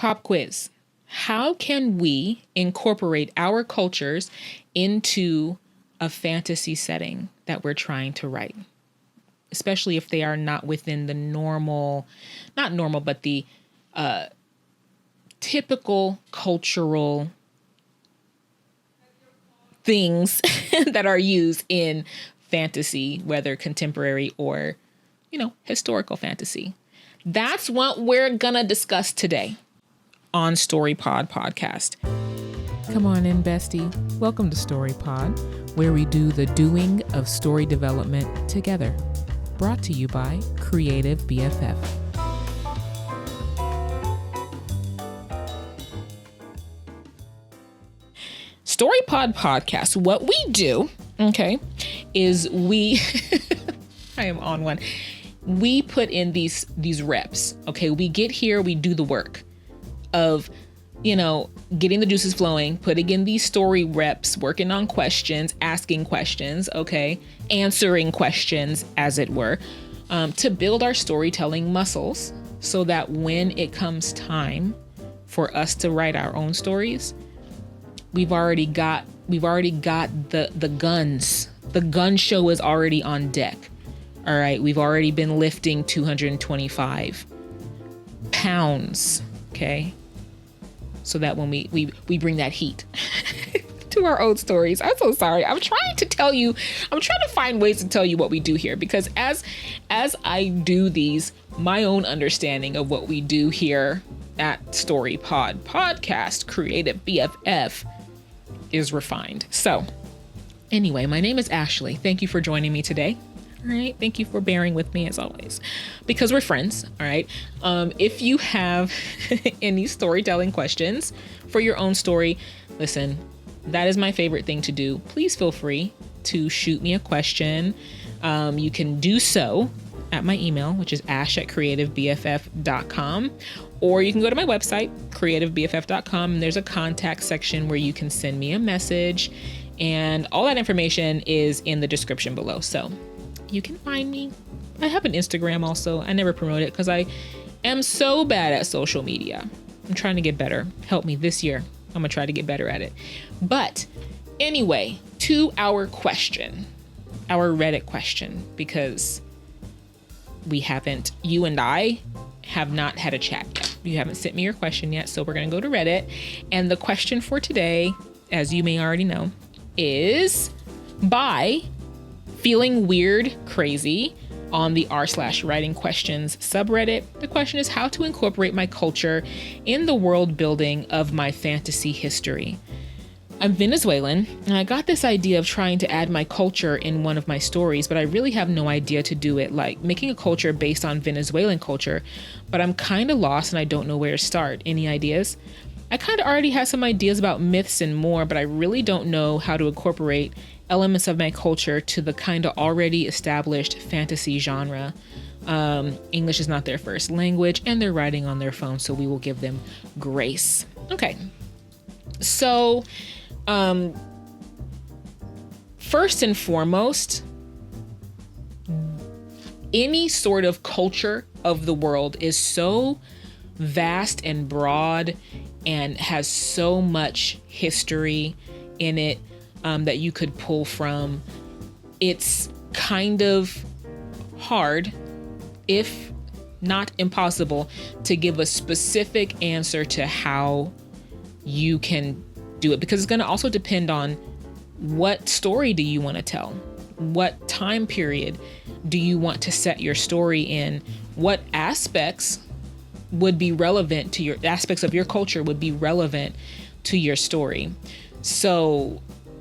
Pop quiz. How can we incorporate our cultures into a fantasy setting that we're trying to write? Especially if they are not within the the typical cultural things that are used in fantasy, whether contemporary or, historical fantasy. That's what we're gonna discuss today on StoryPod podcast. Come on in, bestie. Welcome to StoryPod, where we do the doing of story development together. Brought to you by Creative BFF. StoryPod podcast, what we do, is I am on one. We put in these reps, We get here, we do the work of, getting the juices flowing, putting in these story reps, working on questions, asking questions, answering questions, as it were, to build our storytelling muscles so that when it comes time for us to write our own stories, we've already got the guns. The gun show is already on deck. All right. We've already been lifting 225 pounds. Okay. So that when we bring that heat to our own stories. I'm so sorry. I'm trying to find ways to tell you what we do here, because as I do these, my own understanding of what we do here at StoryPod podcast, Creative BFF, is refined. So anyway, my name is Ashley. Thank you for joining me today. All right. Thank you for bearing with me as always, because we're friends. All right. If you have any storytelling questions for your own story, listen, that is my favorite thing to do. Please feel free to shoot me a question. You can do so at my email, which is ash@creativebff.com, or you can go to my website, creativebff.com, and there's a contact section where you can send me a message, and all that information is in the description below. So you can find me. I have an Instagram also. I never promote it because I am so bad at social media. I'm trying to get better. Help me this year. I'm gonna try to get better at it. But anyway, to our question, our Reddit question, because you and I have not had a chat yet. You haven't sent me your question yet. So we're going to go to Reddit. And the question for today, as you may already know, is by feeling weird, crazy on the r/writing questions subreddit. The question is how to incorporate my culture in the world building of my fantasy history. I'm Venezuelan, and I got this idea of trying to add my culture in one of my stories, but I really have no idea to do it, like making a culture based on Venezuelan culture, but I'm kind of lost and I don't know where to start. Any ideas? I kind of already have some ideas about myths and more, but I really don't know how to incorporate elements of my culture to the kind of already established fantasy genre. English is not their first language, and they're writing on their phone, so we will give them grace. Okay. So, first and foremost, any sort of culture of the world is so vast and broad and has so much history in it that you could pull from. It's kind of hard, if not impossible, to give a specific answer to how you can do it, because it's going to also depend on what story do you want to tell? What time period do you want to set your story in? What aspects would be relevant to your aspects of your culture would be relevant to your story? So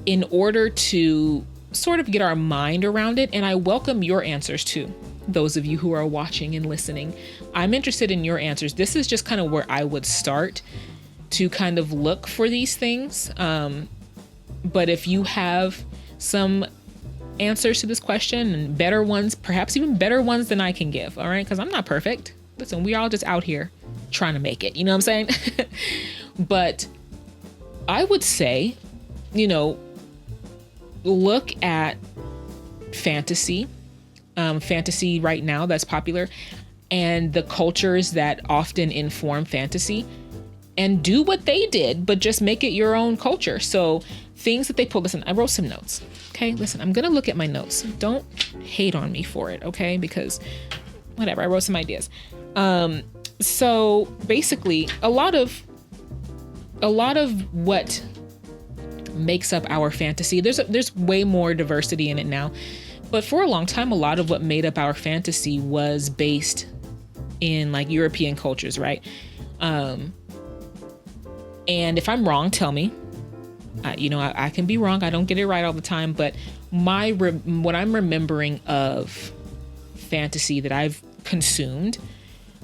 in order to sort of get our mind around it, and I welcome your answers too, those of you who are watching and listening, I'm interested in your answers. This is just kind of where I would start to kind of look for these things. But if you have some answers to this question and better ones, perhaps even better ones than I can give, all right? Because I'm not perfect. Listen, we all just out here trying to make it, you know what I'm saying? But I would say, look at fantasy right now that's popular, and the cultures that often inform fantasy, and do what they did, but just make it your own culture. So things that they pull, listen, I wrote some notes. Okay, listen, I'm gonna look at my notes. Don't hate on me for it, okay? Because whatever, I wrote some ideas. So basically, a lot of what makes up our fantasy, there's way more diversity in it now, but for a long time, a lot of what made up our fantasy was based in like European cultures, right? And if I'm wrong, tell me. I can be wrong. I don't get it right all the time, but what I'm remembering of fantasy that I've consumed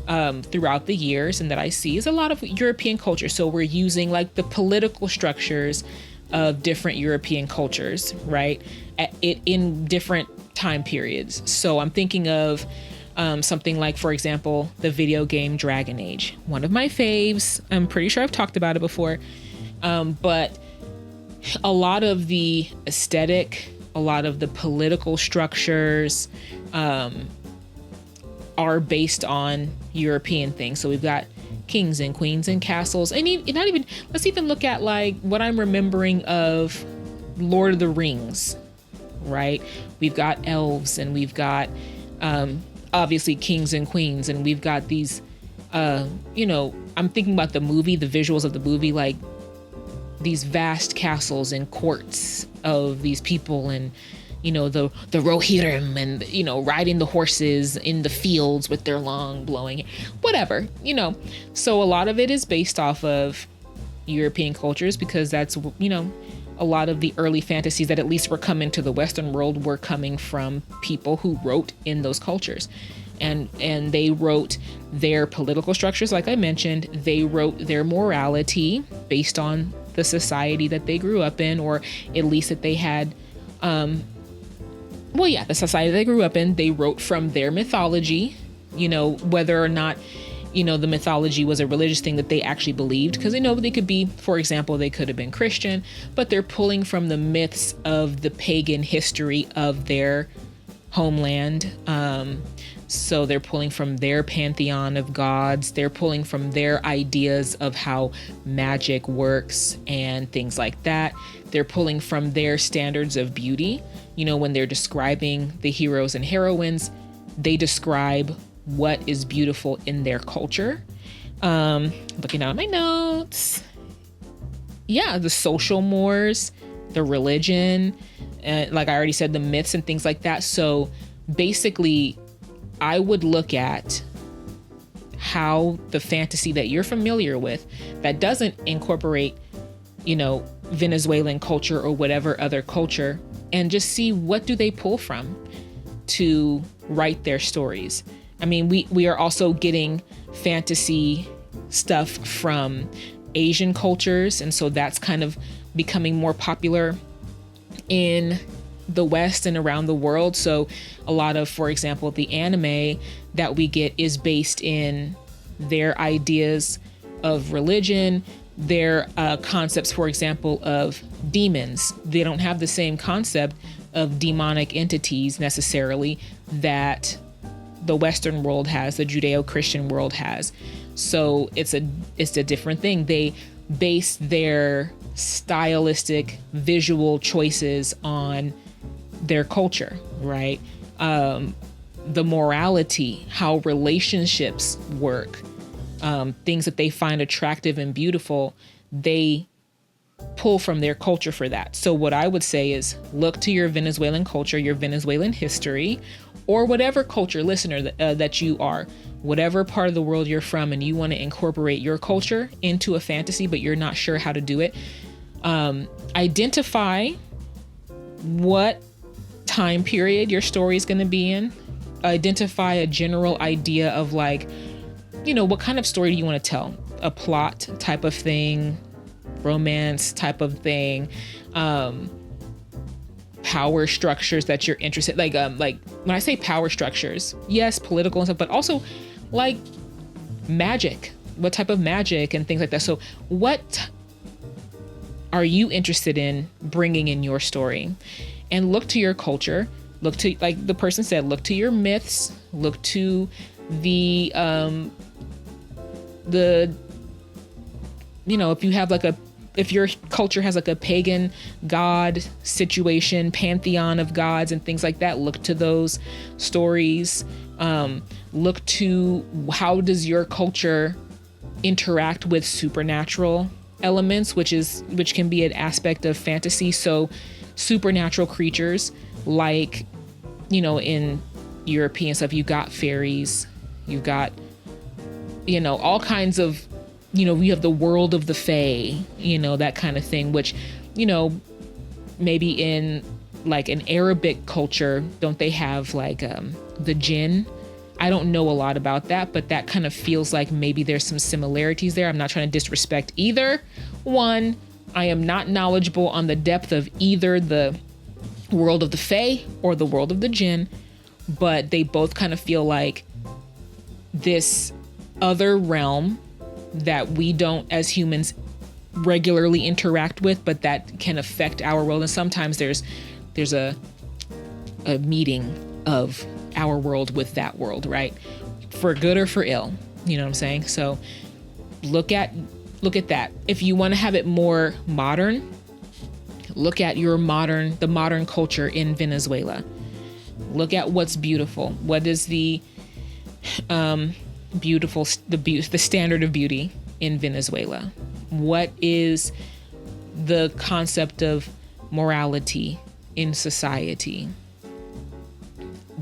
throughout the years and that I see is a lot of European culture. So we're using like the political structures of different European cultures, right? In different time periods. So I'm thinking of something like, for example, the video game Dragon Age, one of my faves. I'm pretty sure I've talked about it before. But a lot of the aesthetic, a lot of the political structures are based on European things. So we've got kings and queens and castles, and let's even look at like what I'm remembering of Lord of the Rings, right? We've got elves, and we've got obviously kings and queens, and we've got these I'm thinking about the movie, the visuals of the movie, like these vast castles and courts of these people, and the Rohirrim, and riding the horses in the fields with their long blowing whatever. So a lot of it is based off of European cultures, because that's a lot of the early fantasies that at least were coming to the Western world were coming from people who wrote in those cultures, and they wrote their political structures, like I mentioned. They wrote their morality based on the society that they grew up in, or at least that they had the society they grew up in. They wrote from their mythology, whether or not the mythology was a religious thing that they actually believed, because they could be, for example, they could have been Christian, but they're pulling from the myths of the pagan history of their homeland. So they're pulling from their pantheon of gods. They're pulling from their ideas of how magic works and things like that. They're pulling from their standards of beauty. When they're describing the heroes and heroines, they describe what is beautiful in their culture. Looking at my notes. Yeah, the social mores, the religion, like I already said, the myths and things like that. So basically, I would look at how the fantasy that you're familiar with, that doesn't incorporate, Venezuelan culture or whatever other culture, and just see what do they pull from to write their stories. I mean, we are also getting fantasy stuff from Asian cultures, and so that's kind of becoming more popular in the West and around the world. So a lot of, for example, the anime that we get is based in their ideas of religion, their concepts, for example, of demons. They don't have the same concept of demonic entities necessarily that the Western world has, the Judeo-Christian world has. So it's a different thing. They base their stylistic visual choices on their culture, right? The morality, how relationships work, things that they find attractive and beautiful, they pull from their culture for that. So what I would say is look to your Venezuelan culture, your Venezuelan history, or whatever culture, listener, that you are, whatever part of the world you're from, and you want to incorporate your culture into a fantasy, but you're not sure how to do it. Identify what time period your story is going to be in. Identify a general idea of like, what kind of story do you want to tell? A plot type of thing, romance type of thing, power structures that you're interested, like when I say power structures, yes, political and stuff, but also like magic, what type of magic and things like that. So what are you interested in bringing in your story? And look to your culture, look to, like the person said, look to your myths, look to the if you have if your culture has like a pagan god situation, pantheon of gods and things like that, look to those stories. Look to how does your culture interact with supernatural elements, which can be an aspect of fantasy. So supernatural creatures, like, in European stuff, you've got fairies, you've got, all kinds of, we have the world of the Fae, that kind of thing, which, maybe in like an Arabic culture, don't they have like the jinn? I don't know a lot about that, but that kind of feels like maybe there's some similarities there. I'm not trying to disrespect either one. I am not knowledgeable on the depth of either the world of the Fae or the world of the jinn, but they both kind of feel like this other realm that we don't as humans regularly interact with, but that can affect our world. And sometimes there's a meeting of our world with that world, right? For good or for ill, you know what I'm saying? So look at that. If you want to have it more modern, look at the modern culture in Venezuela. Look at what's beautiful. What is the the standard of beauty in Venezuela? What is the concept of morality in society?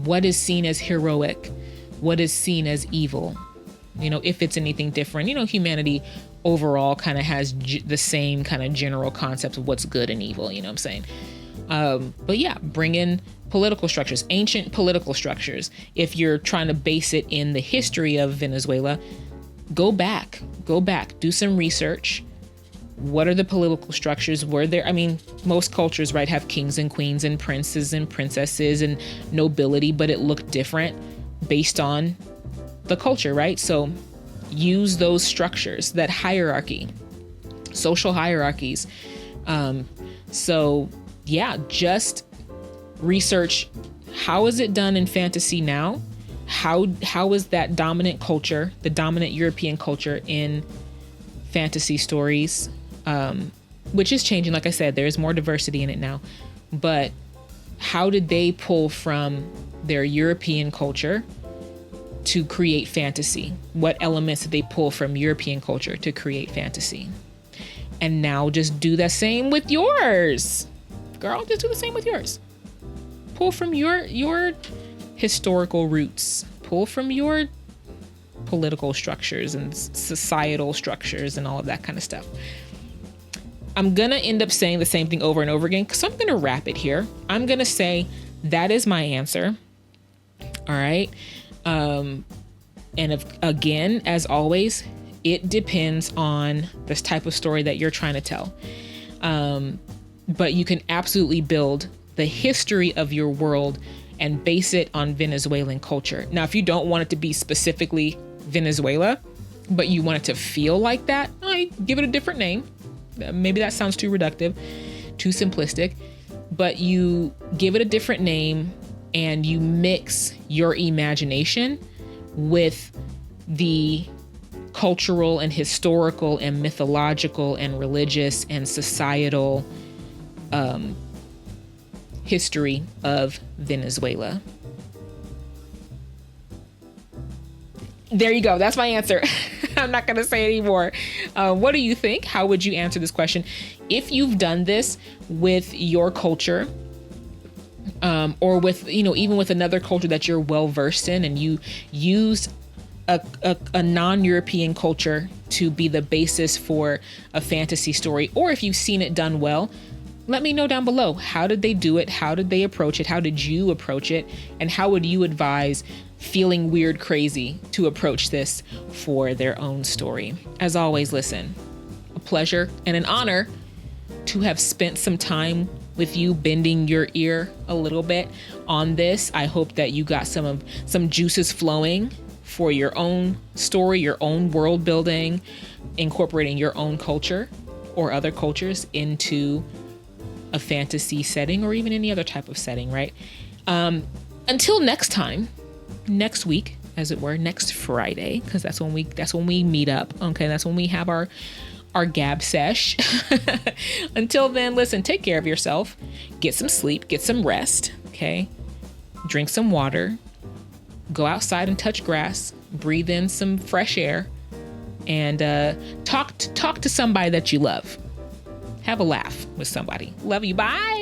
What is seen as heroic? What is seen as evil? If it's anything different, humanity overall kind of has the same kind of general concept of what's good and evil, you know what I'm saying? But yeah, bring in political structures, ancient political structures. If you're trying to base it in the history of Venezuela, go back, do some research. What are the political structures? Most cultures, right, have kings and queens and princes and princesses and nobility, but it looked different based on the culture, right? So use those structures, that hierarchy, social hierarchies. So yeah, just research, how is it done in fantasy now? How is that dominant culture, the dominant European culture in fantasy stories, which is changing. Like I said, there's more diversity in it now, but how did they pull from their European culture to create fantasy? What elements did they pull from European culture to create fantasy? And now just do the same with yours. Girl, just do the same with yours. Pull from your historical roots. Pull from your political structures and societal structures and all of that kind of stuff. I'm going to end up saying the same thing over and over again, because I'm going to wrap it here. I'm going to say that is my answer. All right. Again, as always, it depends on this type of story that you're trying to tell. But you can absolutely build the history of your world and base it on Venezuelan culture. Now, if you don't want it to be specifically Venezuela, but you want it to feel like that, give it a different name. Maybe that sounds too reductive, too simplistic, but you give it a different name and you mix your imagination with the cultural and historical and mythological and religious and societal history of Venezuela. There you go. That's my answer. I'm not going to say anymore. What do you think? How would you answer this question? If you've done this with your culture, or with, even with another culture that you're well versed in, and you used a non-European culture to be the basis for a fantasy story, or if you've seen it done well, let me know down below. How did they do it? How did they approach it? How did you approach it? And how would you advise feeling weird crazy to approach this for their own story? As always, listen, a pleasure and an honor to have spent some time with you, bending your ear a little bit on this. I hope that you got some juices flowing for your own story, your own world building, incorporating your own culture or other cultures into a fantasy setting, or even any other type of setting, right? Until next time, next week, as it were, next Friday, because that's when we meet up. Okay, that's when we have our our gab sesh. Until then, listen, take care of yourself. Get some sleep, get some rest, okay? Drink some water. Go outside and touch grass. Breathe in some fresh air. And talk to somebody that you love. Have a laugh with somebody. Love you. Bye.